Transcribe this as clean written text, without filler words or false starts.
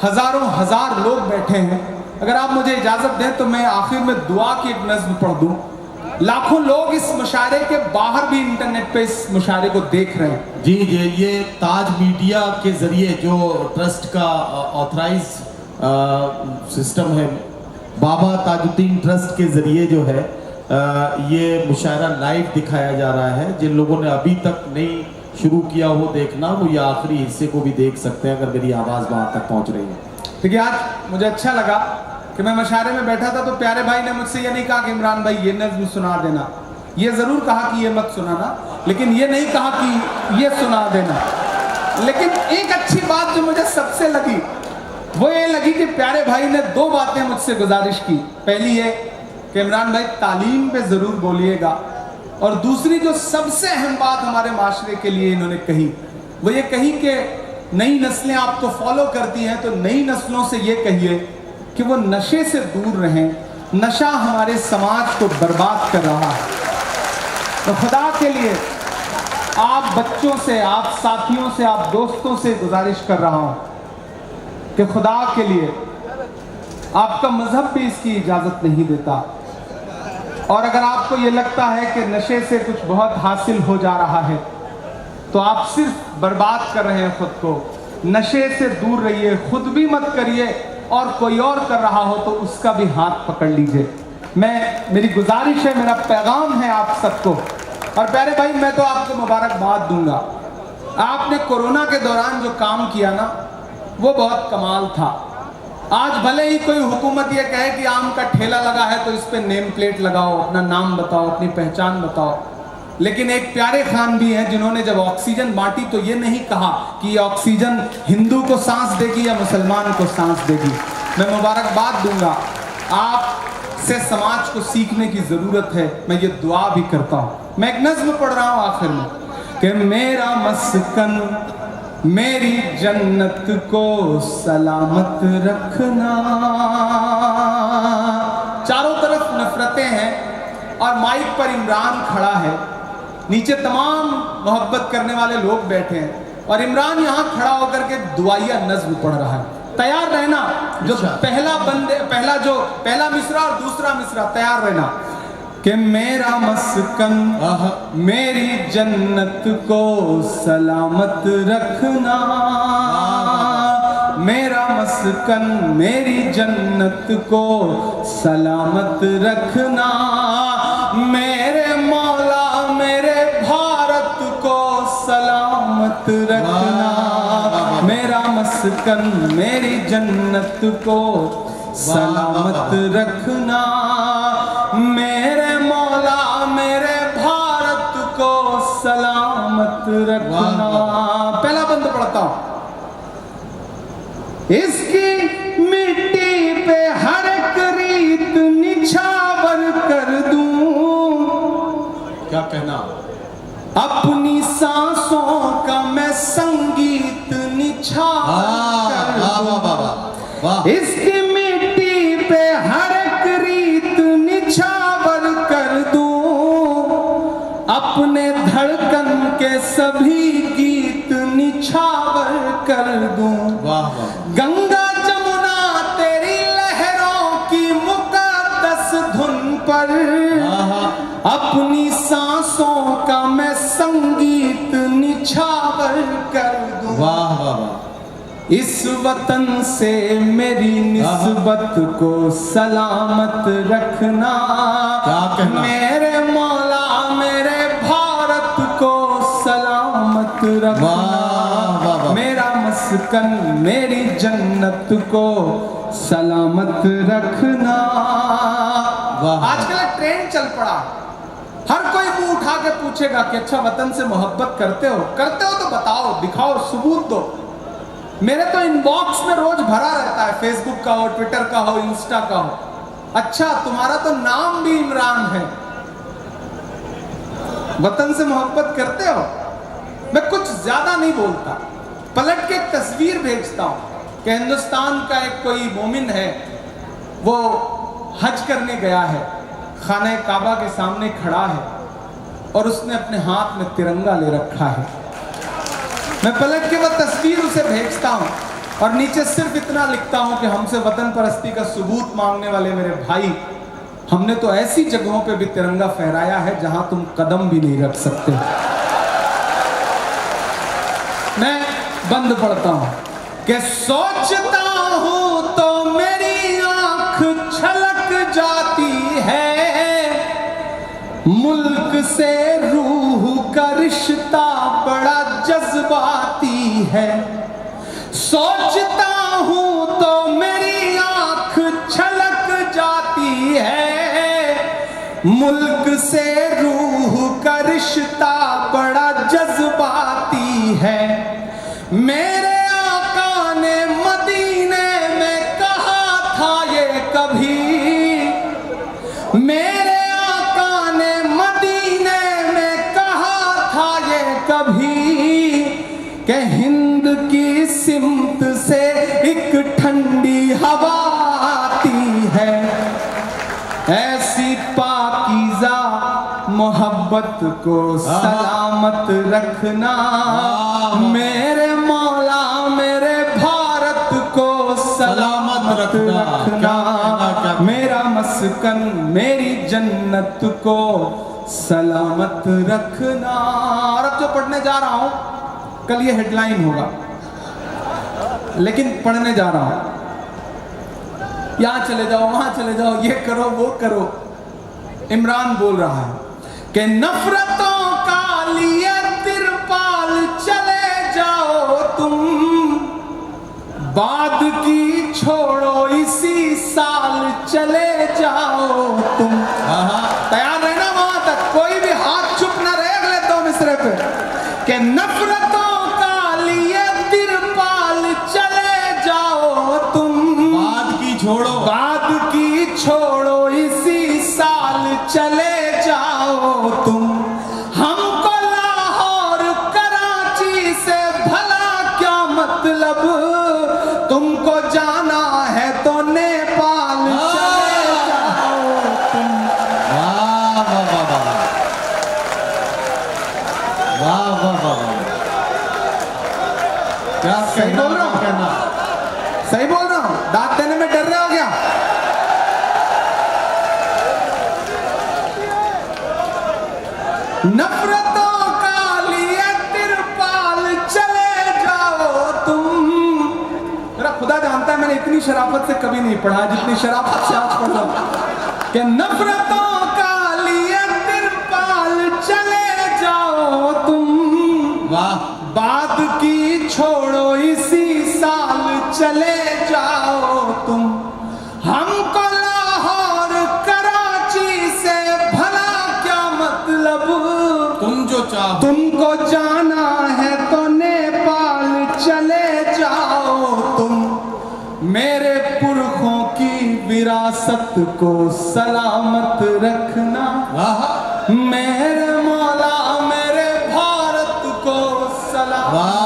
हजारों हजार लोग बैठे हैं, अगर आप मुझे इजाजत दें तो मैं आखिर में दुआ की एक नज्म पढ़ दूं। लाखों लोग इस मुशायरे के बाहर भी इंटरनेट पे इस मुशायरे को देख रहे हैं। जी जी, ये ताज मीडिया के जरिए जो ट्रस्ट का ऑथराइज सिस्टम है, बाबा ताजुद्दीन ट्रस्ट के जरिए जो है ये मुशायरा लाइव दिखाया जा रहा है। जिन लोगों ने अभी तक नहीं शुरू किया हो देखना, वो ये आखिरी हिस्से को भी देख सकते हैं अगर मेरी आवाज़ वहाँ तक पहुँच रही है। देखिए, आज मुझे अच्छा लगा कि मैं मुशायरे में बैठा था तो प्यारे भाई ने मुझसे ये नहीं कहा कि इमरान भाई ये नज़्म सुना देना, ये ज़रूर कहा कि ये मत सुनाना, लेकिन ये नहीं कहा कि ये सुना देना। लेकिन एक अच्छी बात जो मुझे सबसे लगी वो ये लगी कि प्यारे भाई ने दो बातें मुझसे गुजारिश की। पहली ये कि इमरान भाई तालीम पे ज़रूर बोलिएगा, और दूसरी जो सबसे अहम बात हमारे माशरे के लिए इन्होंने कही वो ये कही कि नई नस्लें आपको फॉलो करती हैं तो नई नस्लों से ये कहिए कि वो नशे से दूर रहें। नशा हमारे समाज को बर्बाद कर रहा है। तो खुदा के लिए आप बच्चों से, आप साथियों से, आप दोस्तों से गुजारिश कर रहा हूं कि खुदा के लिए, आपका मजहब भी इसकी इजाजत नहीं देता, और अगर आपको ये लगता है कि नशे से कुछ बहुत हासिल हो जा रहा है तो आप सिर्फ बर्बाद कर रहे हैं खुद को। नशे से दूर रहिए, खुद भी मत करिए, और कोई और कर रहा हो तो उसका भी हाथ पकड़ लीजिए। मेरी गुजारिश है, मेरा पैगाम है आप सबको। और प्यारे भाई, मैं तो आपको मुबारकबाद दूंगा। आपने कोरोना के दौरान जो काम किया ना, वो बहुत कमाल था। आज भले ही कोई हुकूमत ये कहे कि आम का ठेला लगा है तो इस पे नेम प्लेट लगाओ, अपना नाम बताओ, अपनी पहचान बताओ, लेकिन एक प्यारे खान भी हैं जिन्होंने जब ऑक्सीजन बांटी तो ये नहीं कहा कि ये ऑक्सीजन हिंदू को सांस देगी या मुसलमान को सांस देगी। मैं मुबारकबाद दूंगा, आप से समाज को सीखने की जरूरत है। मैं ये दुआ भी करता हूँ। मैं एक नज्म पढ़ रहा हूँ आखिर में कि मेरा मस्कन मेरी जन्नत को सलामत रखना। चारों तरफ नफरतें हैं और माइक पर इमरान खड़ा है, नीचे तमाम मोहब्बत करने वाले लोग बैठे हैं और इमरान यहाँ खड़ा होकर के दुआया नज्म पढ़ रहा है। तैयार रहना, जो पहला मिसरा और दूसरा मिसरा तैयार रहना कि मेरा मस्कन मेरी जन्नत को सलामत रखना। मेरा मस्कन मेरी जन्नत को सलामत रखना। मेरे मौला मेरे भारत को सलामत रखना। मेरा मस्कन मेरी जन्नत को सलामत रखना। मेरे मौला मेरे भारत को सलामत रखना। पहला बंद पढ़ता हूं। इसकी मिट्टी पे हर एक रीत निछावर कर दूं। क्या कहना? अपनी सांसों का मैं संगीत निछावर कर दूं। इसकी मिट्टी पे हर एक रीत निछावर कर दूं। अपने धड़कन के सभी गीत निछावर कर दूं। गंगा जमुना तेरी लहरों की मुकद्दस धुन पर अपनी सांसों का मैं संगीत निछावर कर दूं। इस वतन से मेरी निस्बत को सलामत रखना। क्या कहना? मेरे मौला मेरे भारत को सलामत रखना। मेरा मस्कन मेरी जन्नत को सलामत रखना। आजकल एक ट्रेंड चल पड़ा, हर कोई मुंह उठा के पूछेगा कि अच्छा वतन से मोहब्बत करते हो? करते हो तो बताओ, दिखाओ, सबूत दो। मेरे तो इनबॉक्स में रोज भरा रहता है, फेसबुक का हो, ट्विटर का हो, इंस्टा का हो। अच्छा, तुम्हारा तो नाम भी इमरान है, वतन से मोहब्बत करते हो? मैं कुछ ज्यादा नहीं बोलता, पलट के एक तस्वीर भेजता हूं कि हिंदुस्तान का एक कोई मोमिन है, वो हज करने गया है, खाने काबा के सामने खड़ा है और उसने अपने हाथ में तिरंगा ले रखा है। मैं पलट के वो तस्वीर उसे भेजता हूं और नीचे सिर्फ इतना लिखता हूं कि हमसे वतन परस्ती का सबूत मांगने वाले मेरे भाई, हमने तो ऐसी जगहों पे भी तिरंगा फहराया है जहां तुम कदम भी नहीं रख सकते। मैं बंद पढ़ता हूं कि सोचता हूं तो मेरी आंख छलक जाती है, मुल्क से रूह का रिश्ता बड़ा जज्बाती है। सोचता हूं तो मेरी आंख छलक जाती है, मुल्क से रूह का रिश्ता बड़ा जज्बाती है। मेरे आका ने मदीने में कहा था ये कभी, मेरे आका ने मदीने में कहा था ये कभी, कि हिंद की सिमत से एक ठंडी हवा आती है, ऐसी पाकीज़ा मोहब्बत को सलामत रखना, मेरे मौला मेरे भारत को सलामत रखना, मेरा मस्कन मेरी जन्नत को सलामत रखना। और अब जो पढ़ने जा रहा हूं, कल ये हेडलाइन होगा, लेकिन पढ़ने जा रहा हूं, यहां चले जाओ वहां चले जाओ, ये करो वो करो। इमरान बोल रहा है कि नफरतों का लिए तिरपाल चले जाओ तुम, बाद की छोड़ो इसी साल चले जाओ तुम। तैयार रहना वहां तक, कोई भी हाथ चुप ना रहे अगले 2 मिसरे पे। कि नफरतों का लिए तिरपाल चले जाओ तुम, बाद की छोड़ो, बाद की छोड़ो इसी साल चले जाओ तुम। हमको लाहौर कराची से भला क्या मतलब, तुमको जाना है तो नेपाल चले जाओ तुम। वाह वाह वाह वाह वाह वाह वाह, क्या सही बोल रहा हूं, कहना, सही बोल रहा हूं, दांत देने में डर रहे हो क्या? नफरतों का लिए तिरपाल चले जाओ तुम। मेरा खुदा जानता है मैंने इतनी शराफत से कभी नहीं पढ़ा जितनी शराफत से आज पढ़ रहा हूं। कि नफरतों का लिए तिरपाल चले जाओ तुम, वाह, बाद की छोड़ो इसी साल चले जाओ तुम। हमको लाहौर कराची से भला क्या मतलब, तुम जो चाहो, तुमको जाना है तो नेपाल चले जाओ तुम। मेरे पुरखों की विरासत को सलामत रखना, मेरे मौला मेरे भारत को सलामत